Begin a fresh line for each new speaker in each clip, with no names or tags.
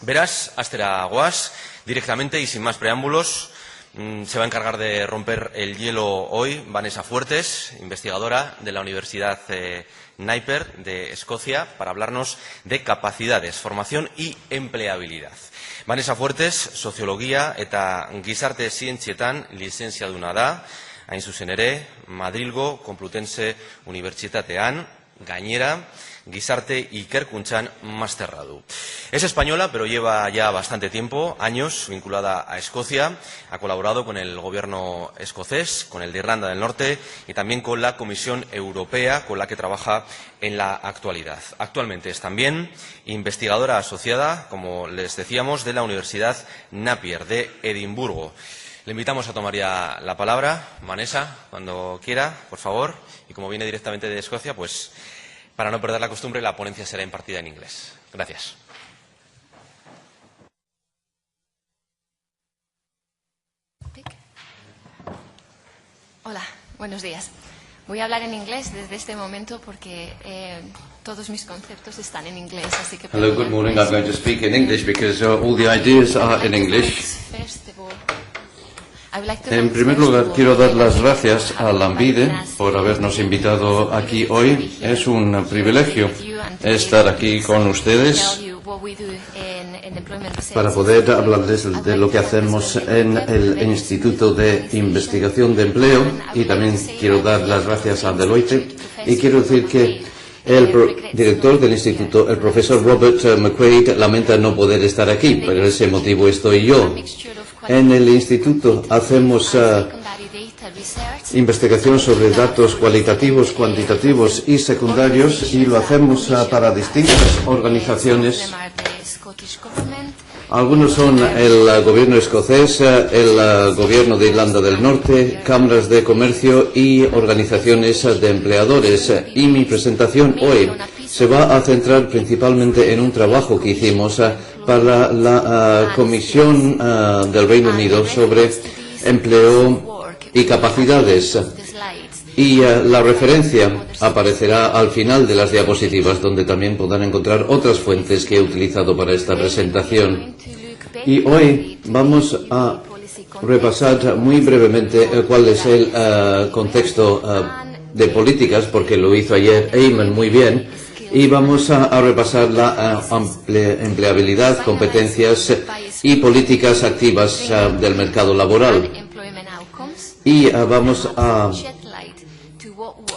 Beraz, hastera goaz, directamente y sin más preámbulos, se va a encargar de romper el hielo hoy Vanessa Fuertes, investigadora de la Universidad Napier de Escocia, para hablarnos de capacidades, formación y empleabilidad. Vanessa Fuertes, soziologia eta gizarte zientzietan lizentziaduna da, hain zuzen ere, Madrilgo Complutense Unibertsitatean, gainera, Gizarte Ikerkuntzan masterra du. Es española, pero lleva ya bastante tiempo, años, vinculada a Escocia. Ha colaborado con el gobierno escocés, con el de Irlanda del Norte y también con la Comisión Europea, con la que trabaja en la actualidad. Actualmente es también investigadora asociada, como les decíamos, de la Universidad Napier de Edimburgo. Le invitamos a tomar ya la palabra. Vanessa, cuando quiera, por favor. Y como viene directamente de Escocia, pues para no perder la costumbre, la ponencia será impartida en inglés. Gracias.
Hola, buenos días. Voy a hablar en inglés desde este momento porque todos mis conceptos están en inglés, así que...
Hello, good morning. I'm going to speak in English because all the ideas are in English. En primer lugar, quiero dar las gracias a Lambide por habernos invitado aquí hoy. Es un privilegio estar aquí con ustedes para poder hablarles de lo que hacemos en el Instituto de Investigación de Empleo, y también quiero dar las gracias a Deloitte, y quiero decir que el director del instituto, el profesor Robert McQuaid, lamenta no poder estar aquí, por ese motivo estoy yo. En el instituto hacemos investigación sobre datos cualitativos, cuantitativos y secundarios, y lo hacemos para distintas organizaciones. Algunos son el gobierno escocés, el gobierno de Irlanda del Norte, cámaras de comercio y organizaciones de empleadores. Y mi presentación hoy se va a centrar principalmente en un trabajo que hicimos para la Comisión del Reino Unido sobre empleo y capacidades. Y la referencia aparecerá al final de las diapositivas, donde también podrán encontrar otras fuentes que he utilizado para esta presentación. Y hoy vamos a repasar muy brevemente cuál es el contexto de políticas, porque lo hizo ayer Eamon muy bien, y vamos a repasar la empleabilidad, competencias y políticas activas del mercado laboral. Y vamos a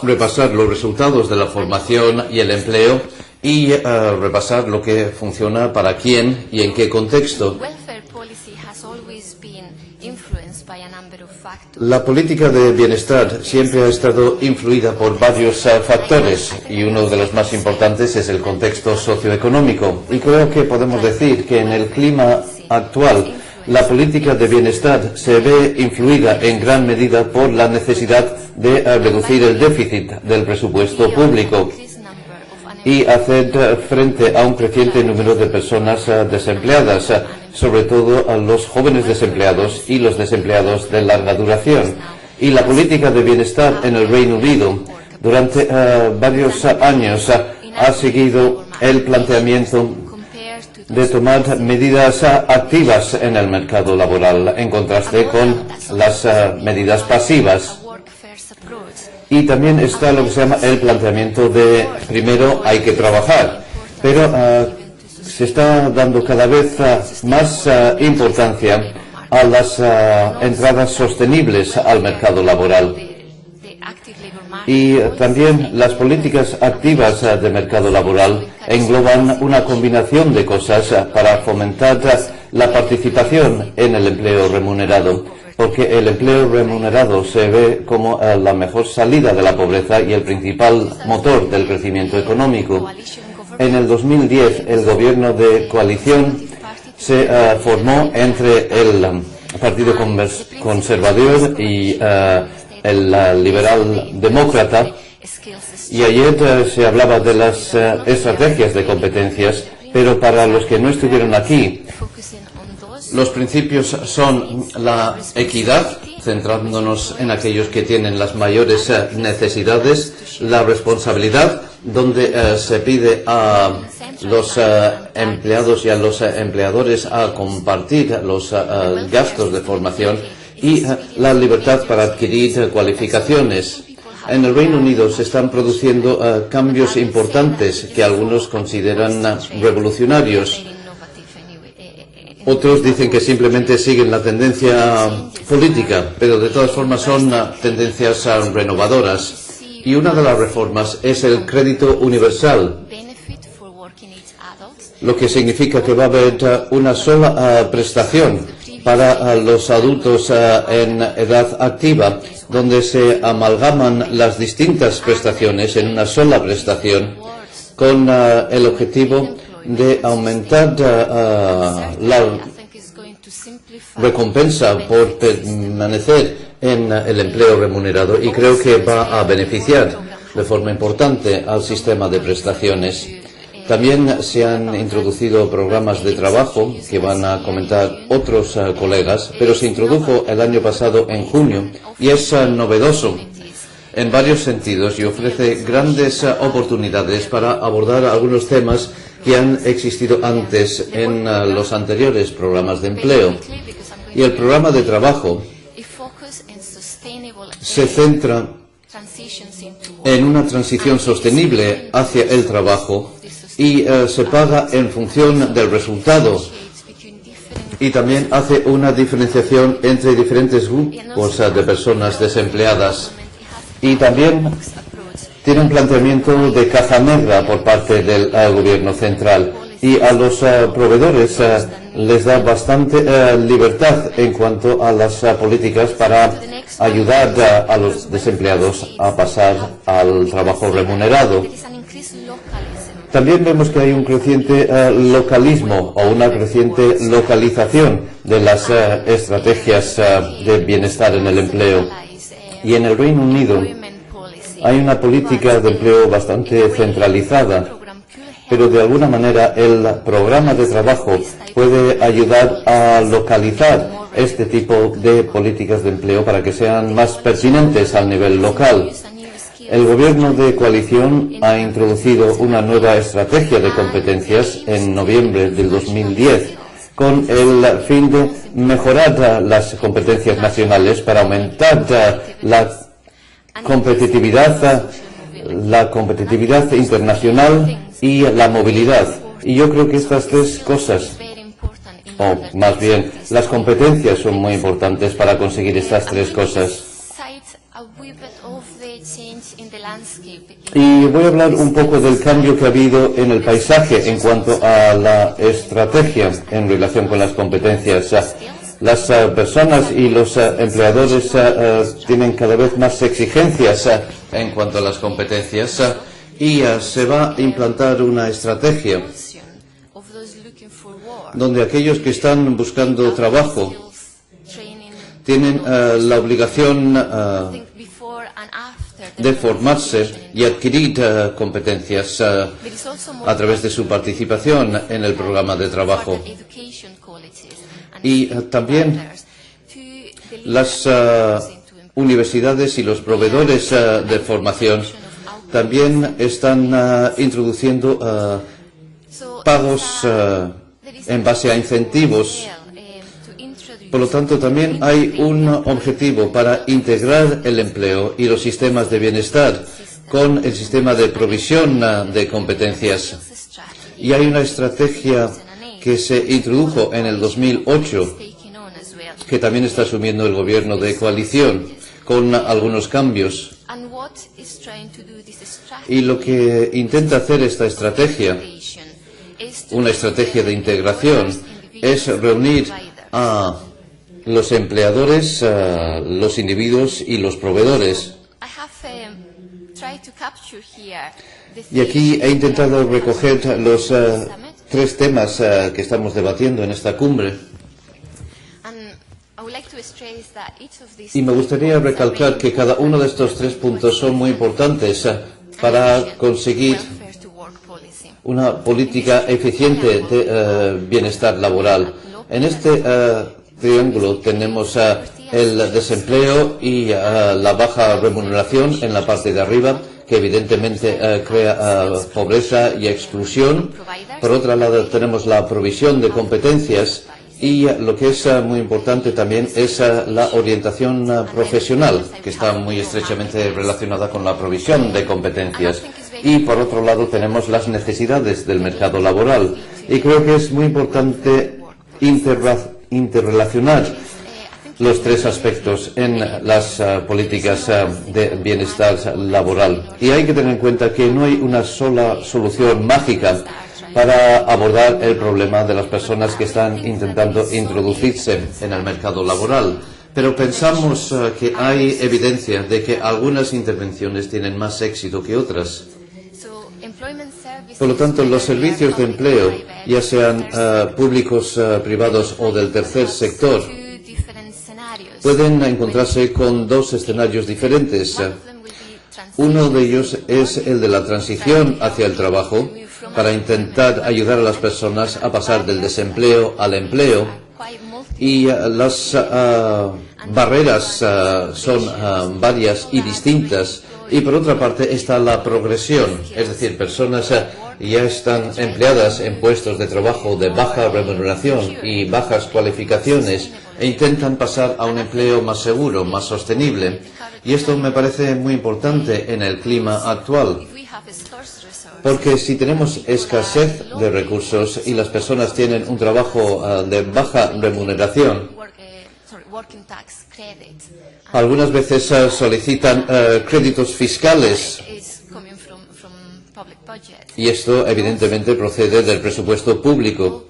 repasar los resultados de la formación y el empleo, y repasar lo que funciona para quién y en qué contexto. La política de bienestar siempre ha estado influida por varios factores, y uno de los más importantes es el contexto socioeconómico. Y creo que podemos decir que en el clima actual la política de bienestar se ve influida en gran medida por la necesidad de reducir el déficit del presupuesto público y hacer frente a un creciente número de personas desempleadas, sobre todo a los jóvenes desempleados y los desempleados de larga duración. Y la política de bienestar en el Reino Unido durante varios años ha seguido el planteamiento de tomar medidas activas en el mercado laboral, en contraste con las medidas pasivas. Y también está lo que se llama el planteamiento de primero hay que trabajar, pero se está dando cada vez más importancia a las entradas sostenibles al mercado laboral. Y también las políticas activas de mercado laboral engloban una combinación de cosas para fomentar la participación en el empleo remunerado, porque el empleo remunerado se ve como la mejor salida de la pobreza y el principal motor del crecimiento económico. En el 2010 el gobierno de coalición se formó entre el Partido Conservador y el liberal demócrata, y ayer se hablaba de las estrategias de competencias, pero para los que no estuvieron aquí, los principios son la equidad, centrándonos en aquellos que tienen las mayores necesidades, la responsabilidad, donde se pide a los empleados y a los empleadores a compartir los gastos de formación y la libertad para adquirir cualificaciones. En el Reino Unido se están produciendo cambios importantes que algunos consideran revolucionarios. Otros dicen que simplemente siguen la tendencia política, pero de todas formas son tendencias renovadoras. Y una de las reformas es el crédito universal, lo que significa que va a haber una sola prestación para los adultos en edad activa, donde se amalgaman las distintas prestaciones en una sola prestación, con el objetivo de aumentar la recompensa por permanecer en el empleo remunerado, y creo que va a beneficiar de forma importante al sistema de prestaciones. También se han introducido programas de trabajo que van a comentar otros colegas, pero se introdujo el año pasado en junio y es novedoso en varios sentidos y ofrece grandes oportunidades para abordar algunos temas que han existido antes en los anteriores programas de empleo. Y el programa de trabajo se centra en una transición sostenible hacia el trabajo y se paga en función del resultado, y también hace una diferenciación entre diferentes grupos de personas desempleadas, y también tiene un planteamiento de caja negra por parte del gobierno central, y a los proveedores les da bastante libertad en cuanto a las políticas para ayudar a los desempleados a pasar al trabajo remunerado. También vemos que hay un creciente localismo o una creciente localización de las estrategias de bienestar en el empleo. Y en el Reino Unido hay una política de empleo bastante centralizada, pero de alguna manera el programa de trabajo puede ayudar a localizar este tipo de políticas de empleo para que sean más pertinentes al nivel local. El gobierno de coalición ha introducido una nueva estrategia de competencias en noviembre del 2010 con el fin de mejorar las competencias nacionales para aumentar la competitividad internacional y la movilidad. Y yo creo que estas tres cosas, o más bien las competencias, son muy importantes para conseguir estas tres cosas. Y voy a hablar un poco del cambio que ha habido en el paisaje en cuanto a la estrategia en relación con las competencias. Las personas y los empleadores tienen cada vez más exigencias en cuanto a las competencias y se va a implantar una estrategia donde aquellos que están buscando trabajo tienen la obligación de formarse y adquirir competencias a través de su participación en el programa de trabajo. Y también las universidades y los proveedores de formación también están introduciendo pagos en base a incentivos. Por lo tanto, también hay un objetivo para integrar el empleo y los sistemas de bienestar con el sistema de provisión de competencias. Y hay una estrategia que se introdujo en el 2008, que también está asumiendo el gobierno de coalición, con algunos cambios. Y lo que intenta hacer esta estrategia, una estrategia de integración, es reunir a los empleadores, los individuos y los proveedores. Y aquí he intentado recoger los tres temas que estamos debatiendo en esta cumbre. Y me gustaría recalcar que cada uno de estos tres puntos son muy importantes para conseguir una política eficiente de bienestar laboral. En este triángulo tenemos el desempleo y la baja remuneración en la parte de arriba, que evidentemente crea pobreza y exclusión. Por otro lado, tenemos la provisión de competencias y lo que es muy importante también es la orientación profesional, que está muy estrechamente relacionada con la provisión de competencias. Y por otro lado tenemos las necesidades del mercado laboral. Y creo que es muy importante interrelacionar los tres aspectos en las políticas de bienestar laboral. Y hay que tener en cuenta que no hay una sola solución mágica para abordar el problema de las personas que están intentando introducirse en el mercado laboral. Pero pensamos que hay evidencia de que algunas intervenciones tienen más éxito que otras. Por lo tanto, los servicios de empleo, ya sean públicos, privados o del tercer sector, pueden encontrarse con dos escenarios diferentes. Uno de ellos es el de la transición hacia el trabajo, para intentar ayudar a las personas a pasar del desempleo al empleo. Y las barreras son varias y distintas. Y por otra parte está la progresión, es decir, personas ya están empleadas en puestos de trabajo de baja remuneración y bajas cualificaciones e intentan pasar a un empleo más seguro, más sostenible. Y esto me parece muy importante en el clima actual, porque si tenemos escasez de recursos y las personas tienen un trabajo de baja remuneración, algunas veces solicitan créditos fiscales, y esto evidentemente procede del presupuesto público.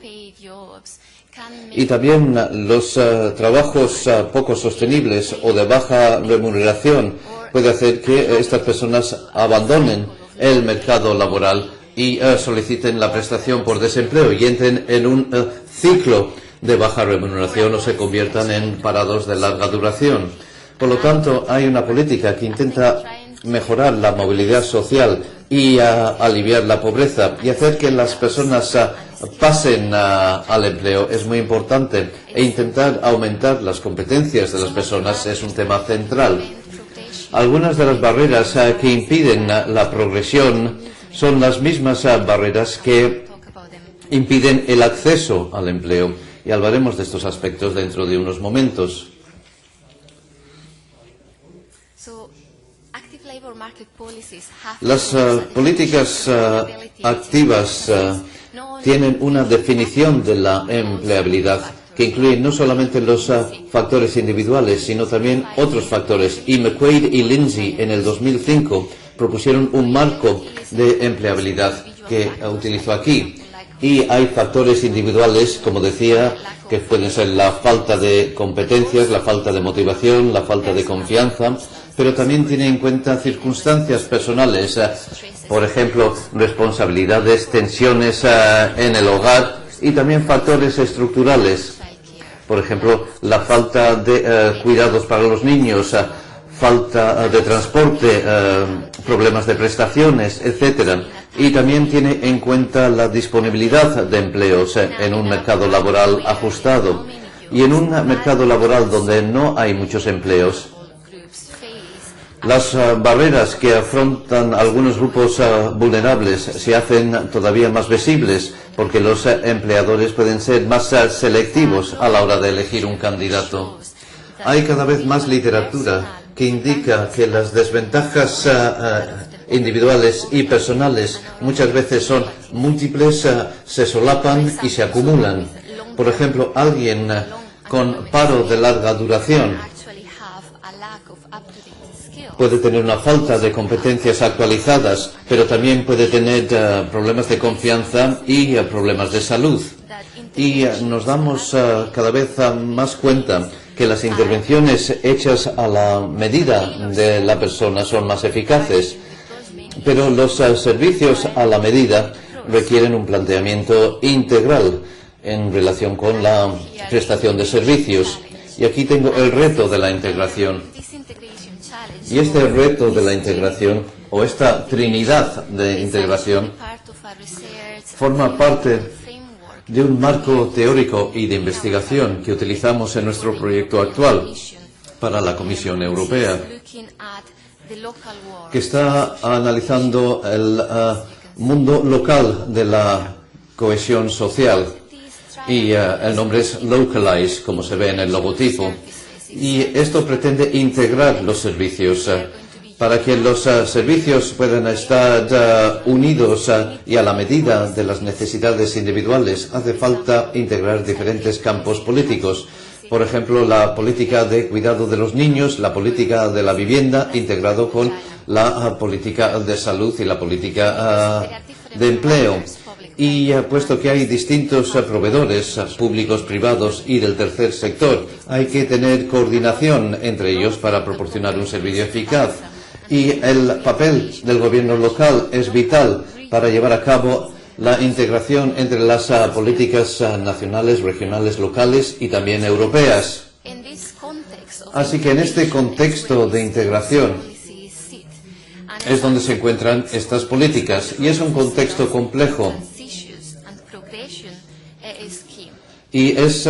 Y también los trabajos poco sostenibles o de baja remuneración puede hacer que estas personas abandonen el mercado laboral y soliciten la prestación por desempleo y entren en un ciclo de baja remuneración o se conviertan en parados de larga duración. Por lo tanto, hay una política que intenta mejorar la movilidad social y aliviar la pobreza y hacer que las personas pasen al empleo es muy importante, e intentar aumentar las competencias de las personas es un tema central. Algunas de las barreras que impiden la progresión son las mismas barreras que impiden el acceso al empleo, y hablaremos de estos aspectos dentro de unos momentos. Las políticas activas tienen una definición de la empleabilidad que incluye no solamente los factores individuales, sino también otros factores. Y McQuaid y Lindsay en el 2005 propusieron un marco de empleabilidad que utilizo aquí. Y hay factores individuales, como decía, que pueden ser la falta de competencias, la falta de motivación, la falta de confianza, pero también tiene en cuenta circunstancias personales, por ejemplo, responsabilidades, tensiones en el hogar, y también factores estructurales, por ejemplo, la falta de cuidados para los niños, falta de transporte, problemas de prestaciones, etcétera. Y también tiene en cuenta la disponibilidad de empleos en un mercado laboral ajustado. Y en un mercado laboral donde no hay muchos empleos, las barreras que afrontan algunos grupos vulnerables se hacen todavía más visibles, porque los empleadores pueden ser más selectivos a la hora de elegir un candidato. Hay cada vez más literatura que indica que las desventajas individuales y personales muchas veces son múltiples, se solapan y se acumulan. Por ejemplo, alguien con paro de larga duración puede tener una falta de competencias actualizadas, pero también puede tener problemas de confianza y problemas de salud. Y nos damos cada vez más cuenta que las intervenciones hechas a la medida de la persona son más eficaces, pero los servicios a la medida requieren un planteamiento integral en relación con la prestación de servicios. Y aquí tengo el reto de la integración. Y este reto de la integración, o esta trinidad de integración, forma parte de un marco teórico y de investigación que utilizamos en nuestro proyecto actual. para la Comisión Europea, que está analizando el mundo local de la cohesión social, y el nombre es Localize, como se ve en el logotipo, y esto pretende integrar los servicios para que los servicios puedan estar unidos y a la medida de las necesidades individuales. Hace falta integrar diferentes campos políticos. Por ejemplo, la política de cuidado de los niños, la política de la vivienda, integrado con la política de salud y la política de empleo. Y puesto que hay distintos proveedores públicos, privados y del tercer sector, hay que tener coordinación entre ellos para proporcionar un servicio eficaz. Y el papel del gobierno local es vital para llevar a cabo la integración entre las políticas nacionales, regionales, locales y también europeas. Así que en este contexto de integración es donde se encuentran estas políticas, y es un contexto complejo. Y es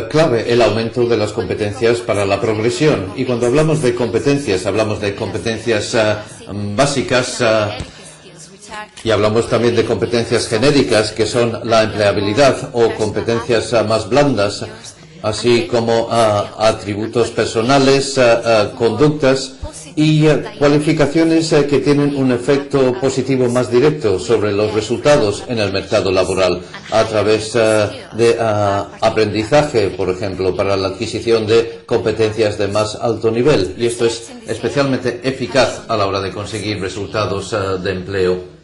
clave el aumento de las competencias para la progresión. Y cuando hablamos de competencias básicas y hablamos también de competencias genéricas, que son la empleabilidad, o competencias más blandas, así como atributos personales, conductas y cualificaciones que tienen un efecto positivo más directo sobre los resultados en el mercado laboral a través de aprendizaje, por ejemplo, para la adquisición de competencias de más alto nivel. Y esto es especialmente eficaz a la hora de conseguir resultados de empleo.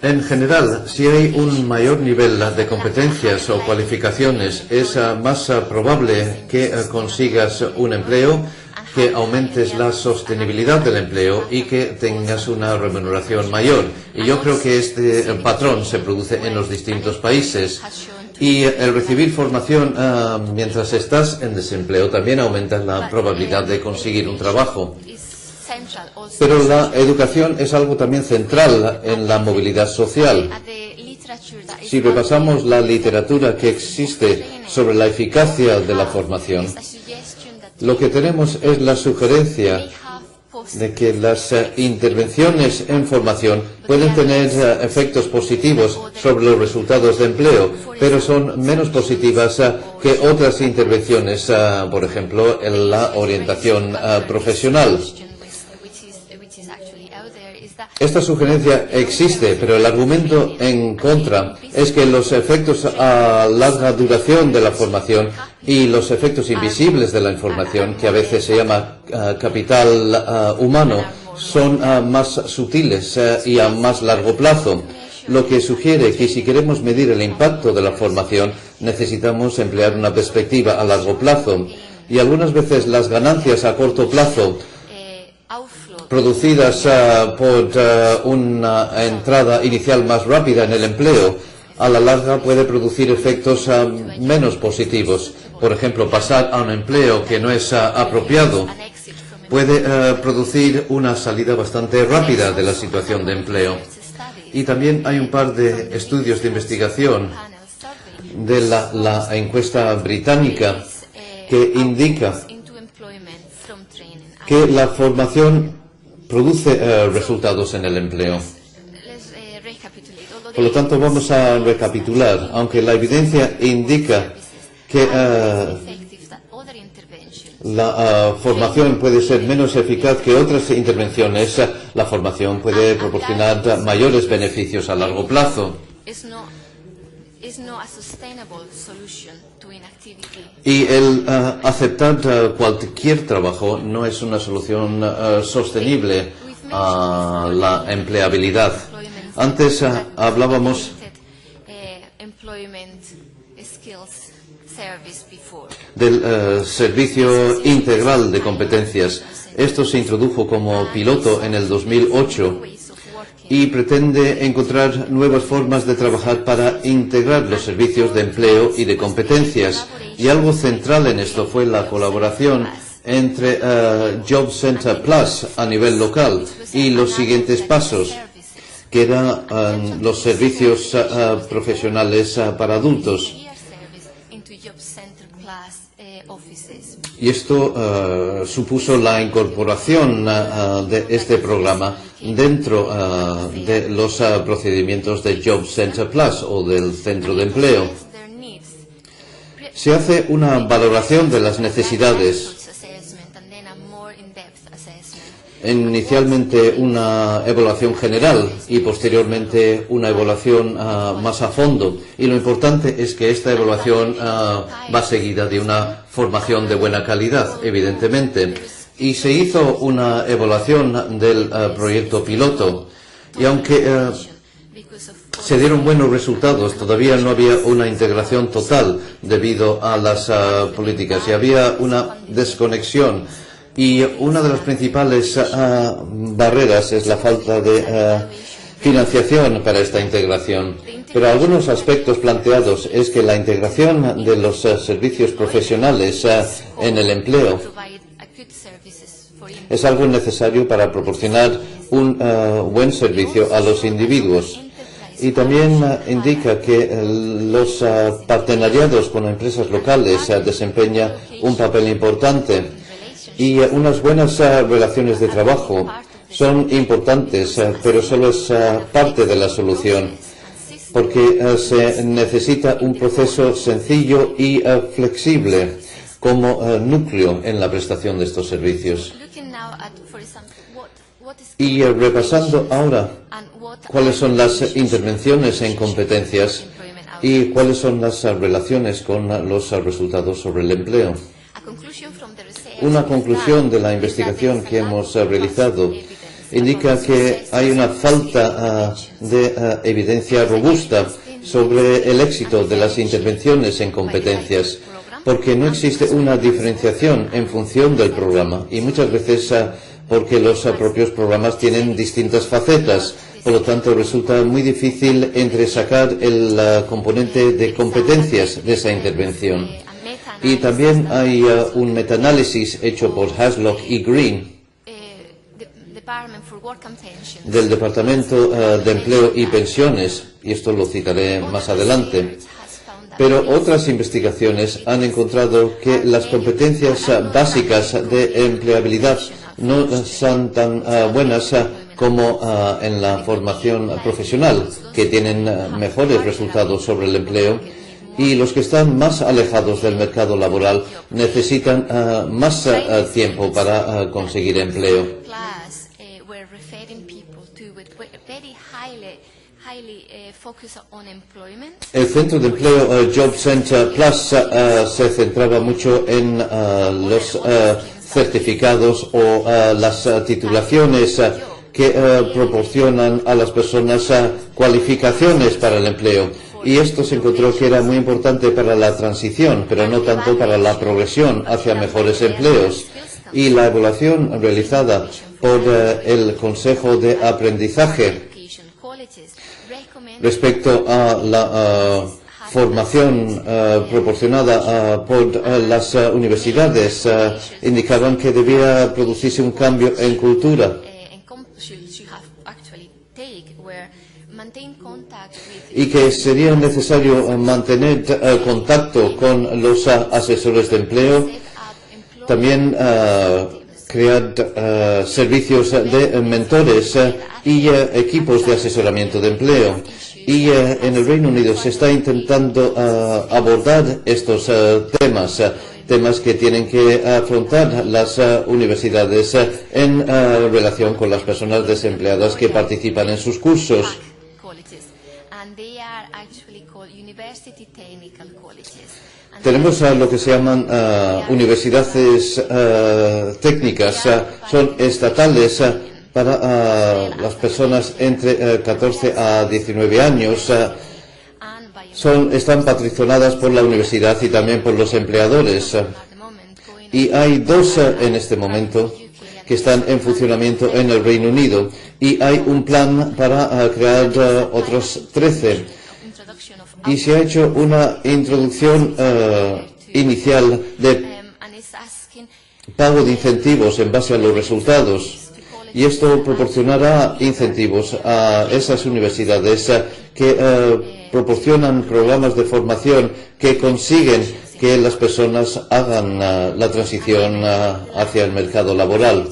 En general, si hay un mayor nivel de competencias o cualificaciones, es más probable que consigas un empleo, que aumentes la sostenibilidad del empleo y que tengas una remuneración mayor. Y yo creo que este patrón se produce en los distintos países. Y el recibir formación mientras estás en desempleo también aumenta la probabilidad de conseguir un trabajo. Pero la educación es algo también central en la movilidad social. Si repasamos la literatura que existe sobre la eficacia de la formación, lo que tenemos es la sugerencia de que las intervenciones en formación pueden tener efectos positivos sobre los resultados de empleo, pero son menos positivas que otras intervenciones, por ejemplo, en la orientación profesional. Esta sugerencia existe, pero el argumento en contra es que los efectos a larga duración de la formación y los efectos invisibles de la información, que a veces se llama capital humano, son más sutiles y a más largo plazo, lo que sugiere que si queremos medir el impacto de la formación necesitamos emplear una perspectiva a largo plazo, y algunas veces las ganancias a corto plazo producidas por una entrada inicial más rápida en el empleo, a la larga puede producir efectos menos positivos. Por ejemplo, pasar a un empleo que no es apropiado puede producir una salida bastante rápida de la situación de empleo. Y también hay un par de estudios de investigación de la encuesta británica que indica que la formación produce resultados en el empleo. Por lo tanto, vamos a recapitular. Aunque la evidencia indica que la formación puede ser menos eficaz que otras intervenciones, la formación puede proporcionar mayores beneficios a largo plazo. Y el aceptar cualquier trabajo no es una solución sostenible a la empleabilidad. Antes hablábamos del servicio integral de competencias. Esto se introdujo como piloto en el 2008 y pretende encontrar nuevas formas de trabajar para integrar los servicios de empleo y de competencias. Y algo central en esto fue la colaboración entre Job Center Plus a nivel local y los siguientes pasos, que eran los servicios profesionales para adultos. Y esto supuso la incorporación de este programa dentro de los procedimientos de Job Center Plus o del centro de empleo. Se hace una valoración de las necesidades. Inicialmente una evaluación general y posteriormente una evaluación más a fondo. Y lo importante es que esta evaluación va seguida de una formación de buena calidad, evidentemente. Y se hizo una evaluación del proyecto piloto. Y aunque se dieron buenos resultados, todavía no había una integración total debido a las políticas y había una desconexión. Y una de las principales barreras es la falta de financiación para esta integración. Pero algunos aspectos planteados es que la integración de los servicios profesionales en el empleo es algo necesario para proporcionar un buen servicio a los individuos. Y también indica que los partenariados con empresas locales desempeñan un papel importante. Y unas buenas relaciones de trabajo son importantes, pero solo es parte de la solución, porque se necesita un proceso sencillo y flexible como núcleo en la prestación de estos servicios. Y repasando ahora cuáles son las intervenciones en competencias y cuáles son las relaciones con los resultados sobre el empleo. Una conclusión de la investigación que hemos realizado indica que hay una falta de evidencia robusta sobre el éxito de las intervenciones en competencias, porque no existe una diferenciación en función del programa y muchas veces porque los propios programas tienen distintas facetas. Por lo tanto, resulta muy difícil entresacar el componente de competencias de esa intervención. Y también hay un metaanálisis hecho por Haslock y Green del Departamento de Empleo y Pensiones, y esto lo citaré más adelante. Pero otras investigaciones han encontrado que las competencias básicas de empleabilidad no son tan buenas como en la formación profesional, que tienen mejores resultados sobre el empleo. Y los que están más alejados del mercado laboral necesitan más tiempo para conseguir empleo. El centro de empleo Job Center Plus se centraba mucho en los certificados o las titulaciones que proporcionan a las personas cualificaciones para el empleo. Y esto se encontró que era muy importante para la transición, pero no tanto para la progresión hacia mejores empleos. Y la evaluación realizada por el Consejo de Aprendizaje respecto a la formación proporcionada por las universidades indicaban que debía producirse un cambio en cultura. Y que sería necesario mantener contacto con los asesores de empleo, también crear servicios de mentores y equipos de asesoramiento de empleo. Y en el Reino Unido se está intentando abordar estos temas que tienen que afrontar las universidades en relación con las personas desempleadas que participan en sus cursos. Tenemos lo que se llaman universidades técnicas, son estatales para las personas entre 14 a 19 años. Están patrocinadas por la universidad y también por los empleadores. Y hay dos en este momento que están en funcionamiento en el Reino Unido. Y hay un plan para crear otros 13. Y se ha hecho una introducción inicial de pago de incentivos en base a los resultados. Y esto proporcionará incentivos a esas universidades que proporcionan programas de formación que consiguen que las personas hagan la transición hacia el mercado laboral.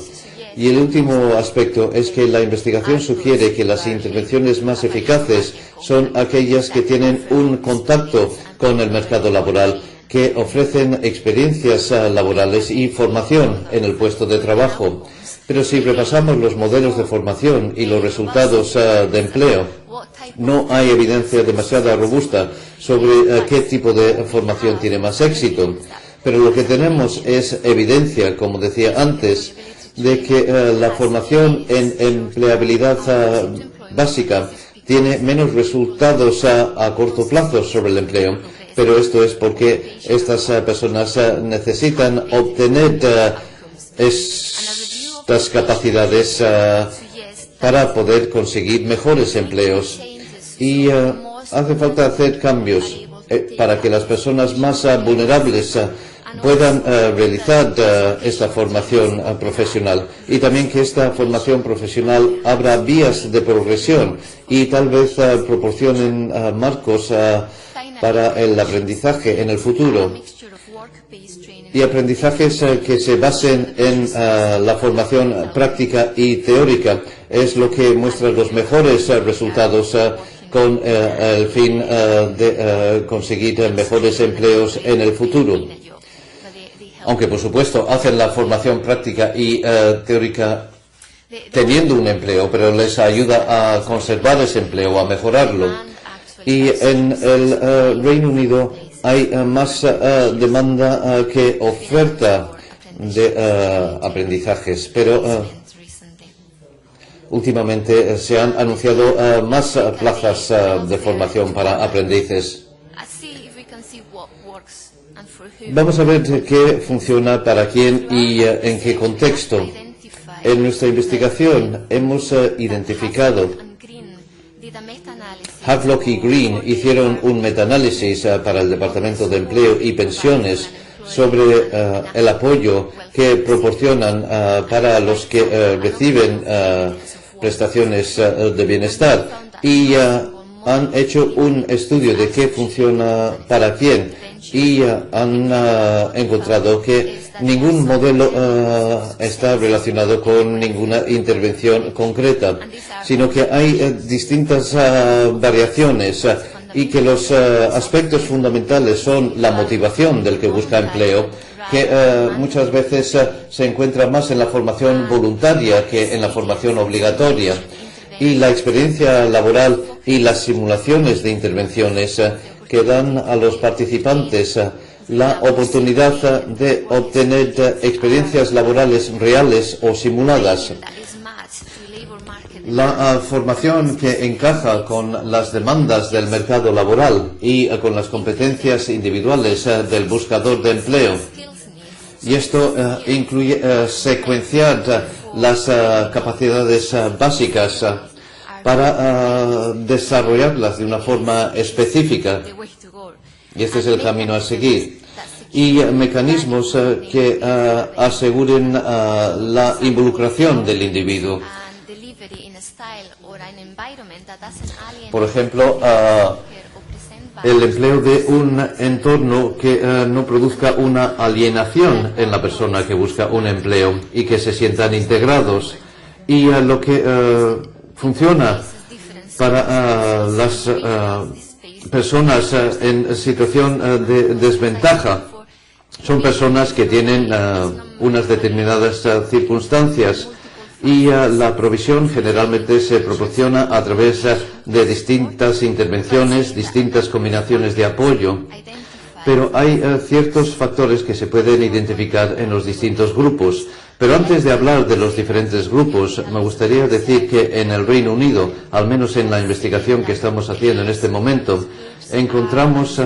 Y el último aspecto es que la investigación sugiere que las intervenciones más eficaces son aquellas que tienen un contacto con el mercado laboral, que ofrecen experiencias laborales y formación en el puesto de trabajo. Pero si repasamos los modelos de formación y los resultados de empleo, no hay evidencia demasiado robusta sobre qué tipo de formación tiene más éxito. Pero lo que tenemos es evidencia, como decía antes, de que la formación en empleabilidad básica tiene menos resultados a corto plazo sobre el empleo, pero esto es porque estas personas necesitan obtener estas capacidades para poder conseguir mejores empleos, y hace falta hacer cambios para que las personas más vulnerables puedan realizar esta formación profesional, y también que esta formación profesional abra vías de progresión y tal vez proporcionen marcos para el aprendizaje en el futuro, y aprendizajes que se basen en la formación práctica y teórica es lo que muestra los mejores resultados con el fin de conseguir mejores empleos en el futuro. Aunque, por supuesto, hacen la formación práctica y teórica teniendo un empleo, pero les ayuda a conservar ese empleo, a mejorarlo. Y en el Reino Unido hay más demanda que oferta de aprendizajes, pero últimamente se han anunciado más plazas de formación para aprendices. Vamos a ver qué funciona para quién y en qué contexto. En nuestra investigación hemos identificado, Havelock y Green hicieron un metaanálisis para el Departamento de Empleo y Pensiones sobre el apoyo que proporcionan para los que reciben prestaciones de bienestar, y han hecho un estudio de qué funciona para quién, y han encontrado que ningún modelo está relacionado con ninguna intervención concreta, sino que hay distintas variaciones, y que los aspectos fundamentales son la motivación del que busca empleo, que muchas veces se encuentra más en la formación voluntaria que en la formación obligatoria, y la experiencia laboral y las simulaciones de intervenciones que dan a los participantes la oportunidad de obtener experiencias laborales reales o simuladas. La formación que encaja con las demandas del mercado laboral y con las competencias individuales del buscador de empleo. Y esto incluye secuenciar las capacidades básicas para desarrollarlas de una forma específica. Y este es el camino a seguir. Y mecanismos que aseguren la involucración del individuo. Por ejemplo, el empleo de un entorno que no produzca una alienación en la persona que busca un empleo y que se sientan integrados. Y lo que funciona para las personas en situación de desventaja son personas que tienen unas determinadas circunstancias, y la provisión generalmente se proporciona a través de distintas intervenciones, distintas combinaciones de apoyo, pero hay ciertos factores que se pueden identificar en los distintos grupos. Pero antes de hablar de los diferentes grupos, me gustaría decir que en el Reino Unido, al menos en la investigación que estamos haciendo en este momento, encontramos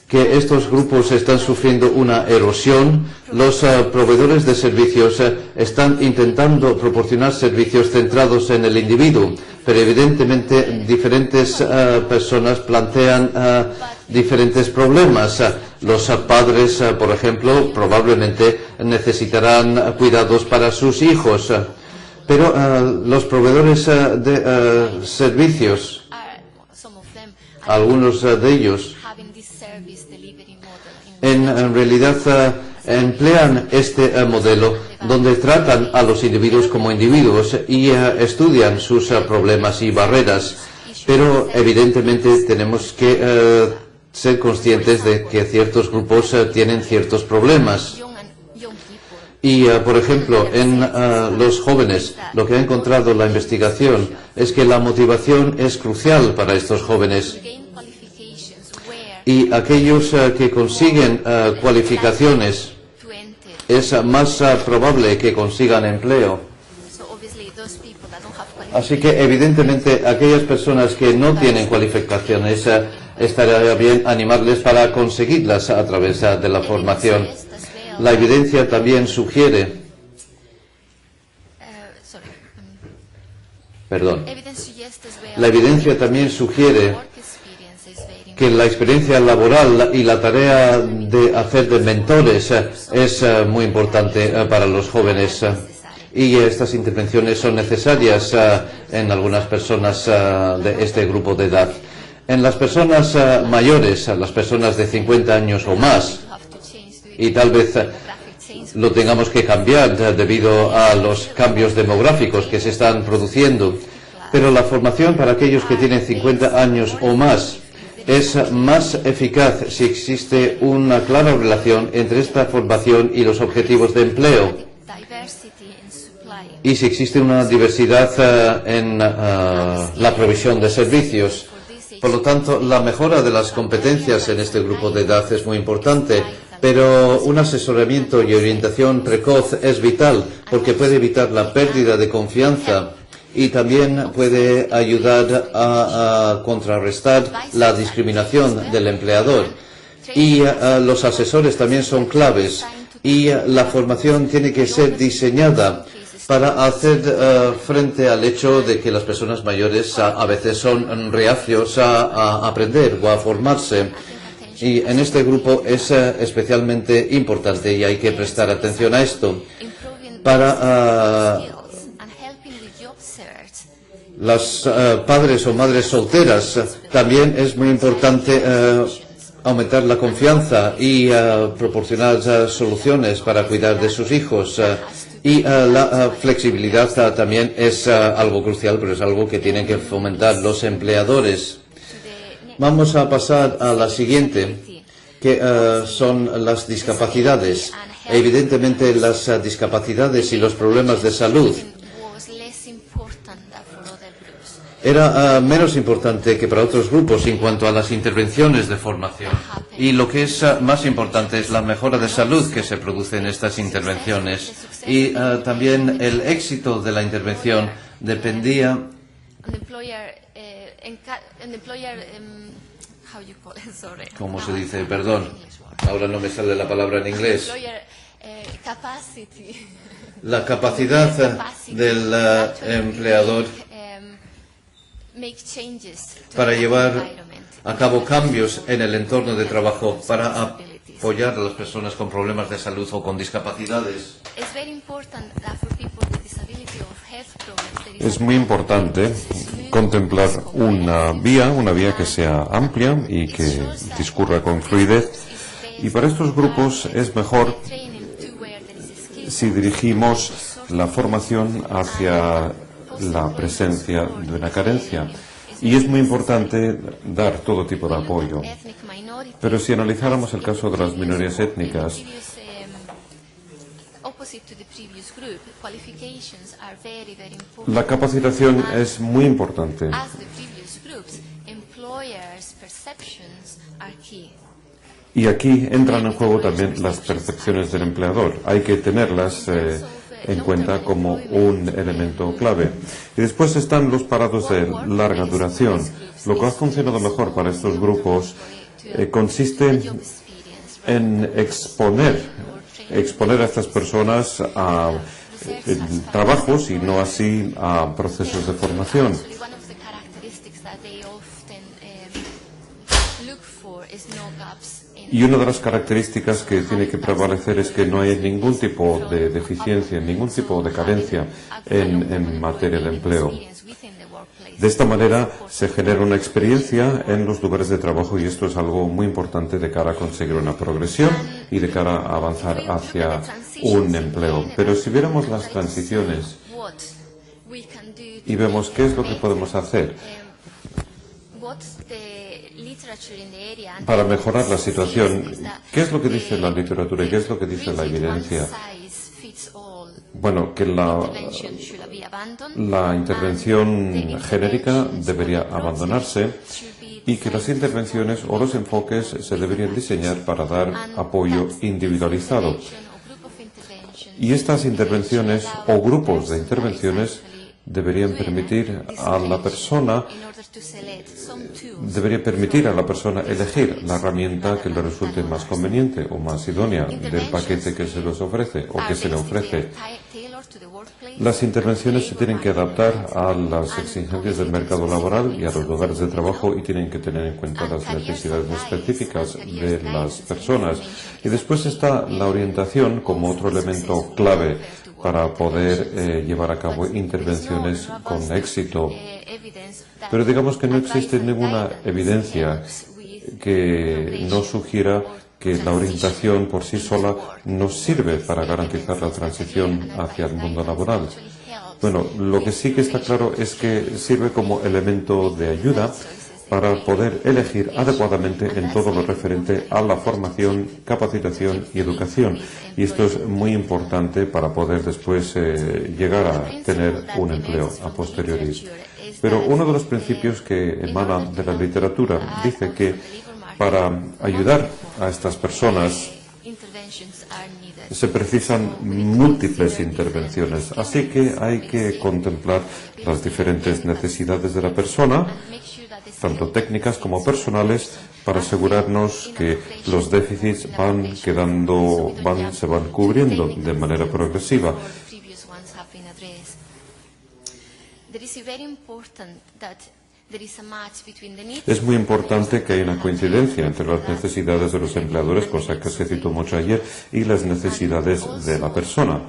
que estos grupos están sufriendo una erosión. Los proveedores de servicios están intentando proporcionar servicios centrados en el individuo, pero evidentemente diferentes personas plantean diferentes problemas. Los padres, por ejemplo, probablemente necesitarán cuidados para sus hijos, pero los proveedores de servicios algunos de ellos en realidad emplean este modelo donde tratan a los individuos como individuos y estudian sus problemas y barreras, pero evidentemente tenemos que ser conscientes de que ciertos grupos tienen ciertos problemas. Y, por ejemplo, en los jóvenes, lo que ha encontrado la investigación es que la motivación es crucial para estos jóvenes. Y aquellos que consiguen cualificaciones, es más probable que consigan empleo. Así que, evidentemente, aquellas personas que no tienen cualificaciones, estaría bien animarles para conseguirlas a través de la formación. La evidencia también sugiere, la evidencia también sugiere que la experiencia laboral y la tarea de hacer de mentores es muy importante para los jóvenes. Y estas intervenciones son necesarias en algunas personas de este grupo de edad. En las personas mayores, las personas de 50 años o más, y tal vez lo tengamos que cambiar debido a los cambios demográficos que se están produciendo, pero la formación para aquellos que tienen 50 años o más es más eficaz si existe una clara relación entre esta formación y los objetivos de empleo, y si existe una diversidad en la provisión de servicios. Por lo tanto, la mejora de las competencias en este grupo de edad es muy importante, pero un asesoramiento y orientación precoz es vital porque puede evitar la pérdida de confianza y también puede ayudar a contrarrestar la discriminación del empleador. Y los asesores también son claves, y la formación tiene que ser diseñada para hacer frente al hecho de que las personas mayores a veces son reacios a aprender o a formarse. Y en este grupo es especialmente importante y hay que prestar atención a esto. Para las padres o madres solteras también es muy importante aumentar la confianza y proporcionar soluciones para cuidar de sus hijos. Y la flexibilidad también es algo crucial, pero es algo que tienen que fomentar los empleadores. Vamos a pasar a la siguiente, que son las discapacidades. Evidentemente, las discapacidades y los problemas de salud era menos importante que para otros grupos en cuanto a las intervenciones de formación. Y lo que es más importante es la mejora de salud que se produce en estas intervenciones. Y también el éxito de la intervención dependía ¿cómo se dice? Perdón, ahora no me sale la palabra en inglés. La capacidad del empleador para llevar a cabo cambios en el entorno de trabajo, para apoyar a las personas con problemas de salud o con discapacidades.
Es muy importante contemplar una vía que sea amplia y que discurra con fluidez. Y para estos grupos es mejor si dirigimos la formación hacia la presencia de una carencia. Y es muy importante dar todo tipo de apoyo. Pero si analizáramos el caso de las minorías étnicas, la capacitación es muy importante. Y aquí entran en juego también las percepciones del empleador. Hay que tenerlas en cuenta como un elemento clave. Y después están los parados de larga duración. Lo que ha funcionado mejor para estos grupos consiste en exponer a estas personas a trabajos y no así a procesos de formación. Y una de las características que tiene que prevalecer es que no hay ningún tipo de deficiencia, ningún tipo de carencia en materia de empleo. De esta manera se genera una experiencia en los lugares de trabajo y esto es algo muy importante de cara a conseguir una progresión y de cara a avanzar hacia un empleo. Pero si viéramos las transiciones y vemos qué es lo que podemos hacer para mejorar la situación, ¿qué es lo que dice la literatura y qué es lo que dice la evidencia? Bueno, que la intervención genérica debería abandonarse y que las intervenciones o los enfoques se deberían diseñar para dar apoyo individualizado. Y estas intervenciones o grupos de intervenciones deberían permitir a la persona elegir la herramienta que le resulte más conveniente o más idónea del paquete que se les ofrece o que se le ofrece. Las intervenciones se tienen que adaptar a las exigencias del mercado laboral y a los lugares de trabajo y tienen que tener en cuenta las necesidades específicas de las personas. Y después está la orientación como otro elemento clave para poder llevar a cabo intervenciones con éxito. Pero digamos que no existe ninguna evidencia que nos sugiera que la orientación por sí sola nos sirve para garantizar la transición hacia el mundo laboral. Bueno, lo que sí que está claro es que sirve como elemento de ayuda para poder elegir adecuadamente en todo lo referente a la formación, capacitación y educación. Y esto es muy importante para poder después llegar a tener un empleo a posteriori. Pero uno de los principios que emana de la literatura dice que para ayudar a estas personas se precisan múltiples intervenciones, así que hay que contemplar las diferentes necesidades de la persona, tanto técnicas como personales, para asegurarnos que los déficits se van cubriendo de manera progresiva. Es muy importante que haya una coincidencia entre las necesidades de los empleadores, cosa que se citó mucho ayer, y las necesidades de la persona.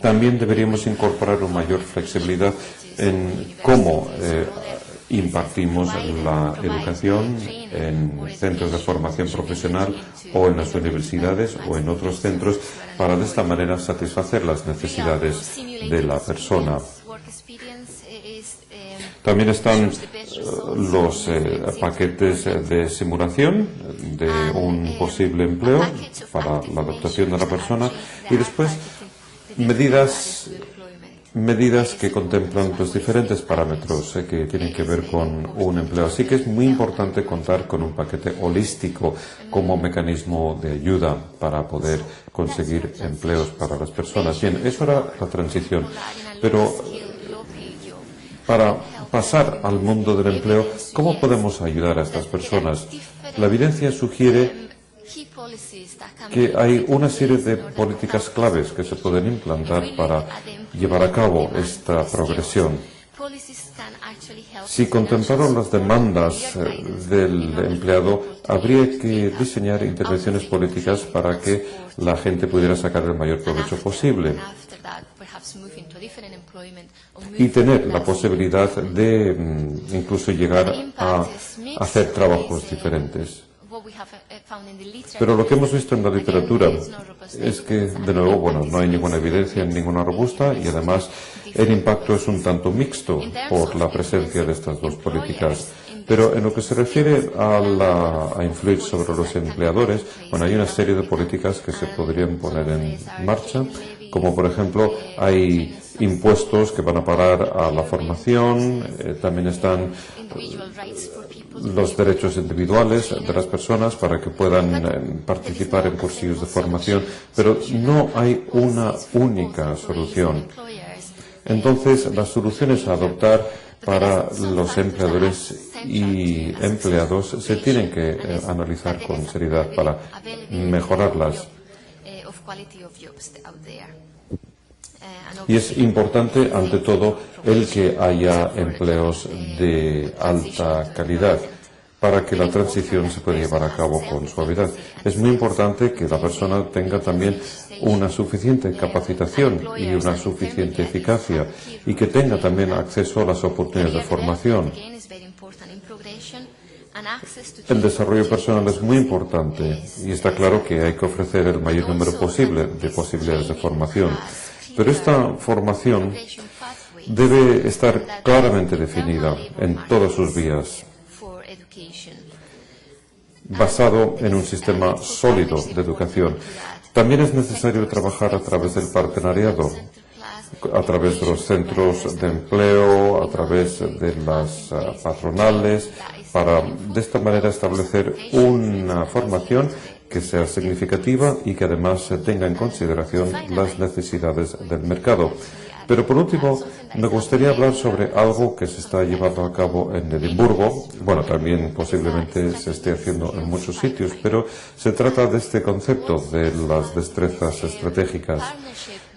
También deberíamos incorporar una mayor flexibilidad en cómo impartimos la educación en centros de formación profesional o en las universidades o en otros centros para de esta manera satisfacer las necesidades de la persona. También están los paquetes de simulación de un posible empleo para la adaptación de la persona y después medidas que contemplan los diferentes parámetros que tienen que ver con un empleo. Así que es muy importante contar con un paquete holístico como mecanismo de ayuda para poder conseguir empleos para las personas. Bien, eso era la transición. Pero para pasar al mundo del empleo, ¿cómo podemos ayudar a estas personas? La evidencia sugiere que hay una serie de políticas claves que se pueden implantar para llevar a cabo esta progresión. Si contemplaron las demandas del empleado, habría que diseñar intervenciones políticas para que la gente pudiera sacar el mayor provecho posible y tener la posibilidad de incluso llegar a hacer trabajos diferentes. Pero lo que hemos visto en la literatura es que, de nuevo, bueno, no hay ninguna evidencia, ninguna robusta y además el impacto es un tanto mixto por la presencia de estas dos políticas. Pero en lo que se refiere a influir sobre los empleadores, bueno, hay una serie de políticas que se podrían poner en marcha, como por ejemplo hay impuestos que van a parar a la formación, también están los derechos individuales de las personas para que puedan participar en cursillos de formación, pero no hay una única solución. Entonces, las soluciones a adoptar para los empleadores y empleados se tienen que analizar con seriedad para mejorarlas. Y es importante, ante todo, el que haya empleos de alta calidad para que la transición se pueda llevar a cabo con suavidad. Es muy importante que la persona tenga también una suficiente capacitación y una suficiente eficacia y que tenga también acceso a las oportunidades de formación. El desarrollo personal es muy importante y está claro que hay que ofrecer el mayor número posible de posibilidades de formación. Pero esta formación debe estar claramente definida en todas sus vías, basado en un sistema sólido de educación. También es necesario trabajar a través del partenariado, a través de los centros de empleo, a través de las patronales, para de esta manera establecer una formación que sea significativa y que además tenga en consideración las necesidades del mercado. Pero por último, me gustaría hablar sobre algo que se está llevando a cabo en Edimburgo. Bueno, también posiblemente se esté haciendo en muchos sitios, pero se trata de este concepto de las destrezas estratégicas.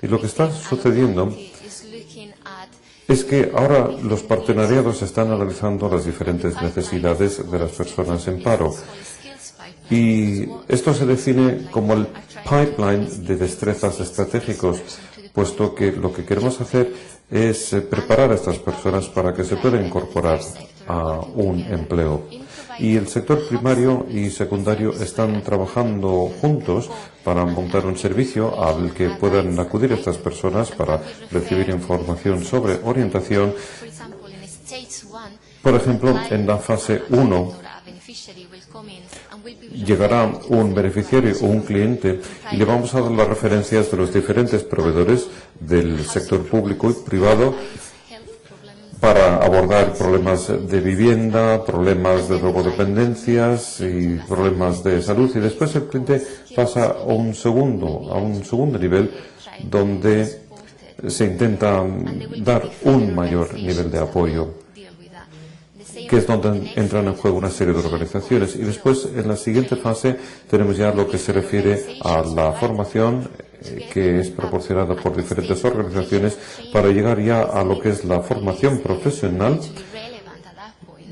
Y lo que está sucediendo es que ahora los partenariados están analizando las diferentes necesidades de las personas en paro. Y esto se define como el pipeline de destrezas estratégicos, puesto que lo que queremos hacer es preparar a estas personas para que se puedan incorporar a un empleo. Y el sector primario y secundario están trabajando juntos para montar un servicio al que puedan acudir estas personas para recibir información sobre orientación. Por ejemplo, en la fase 1 llegará un beneficiario o un cliente y le vamos a dar las referencias de los diferentes proveedores del sector público y privado para abordar problemas de vivienda, problemas de drogodependencias y problemas de salud. Y después el cliente pasa a un segundo nivel donde se intenta dar un mayor nivel de apoyo, que es donde entran en juego una serie de organizaciones. Y después, en la siguiente fase, tenemos ya lo que se refiere a la formación que es proporcionada por diferentes organizaciones para llegar ya a lo que es la formación profesional,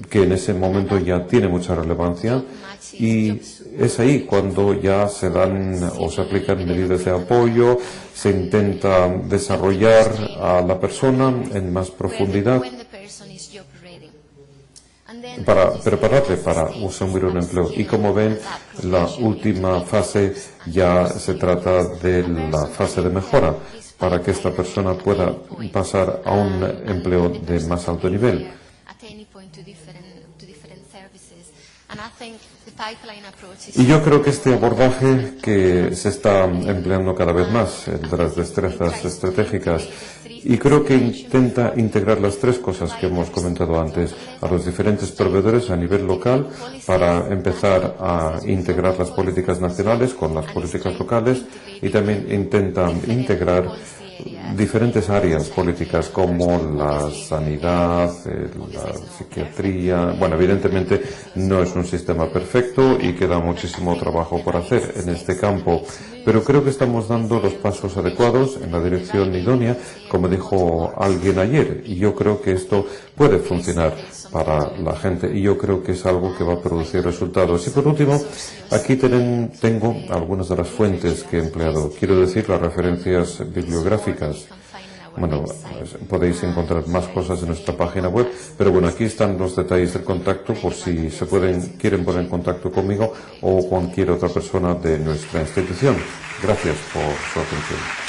que en ese momento ya tiene mucha relevancia, y es ahí cuando ya se dan o se aplican medidas de apoyo, se intenta desarrollar a la persona en más profundidad para prepararle para asumir un empleo. Y como ven, la última fase ya se trata de la fase de mejora para que esta persona pueda pasar a un empleo de más alto nivel. Y yo creo que este abordaje que se está empleando cada vez más, el de las destrezas estratégicas, y creo que intenta integrar las tres cosas que hemos comentado antes, a los diferentes proveedores a nivel local para empezar a integrar las políticas nacionales con las políticas locales, y también intenta integrar diferentes áreas políticas como la sanidad, la psiquiatría. Bueno, evidentemente no es un sistema perfecto y queda muchísimo trabajo por hacer en este campo, pero creo que estamos dando los pasos adecuados en la dirección idónea, como dijo alguien ayer, y yo creo que esto puede funcionar para la gente y yo creo que es algo que va a producir resultados. Y por último, aquí tengo algunas de las fuentes que he empleado. Quiero decir las referencias bibliográficas. Bueno, podéis encontrar más cosas en nuestra página web, pero bueno, aquí están los detalles del contacto por si quieren poner en contacto conmigo o cualquier otra persona de nuestra institución. Gracias por su atención.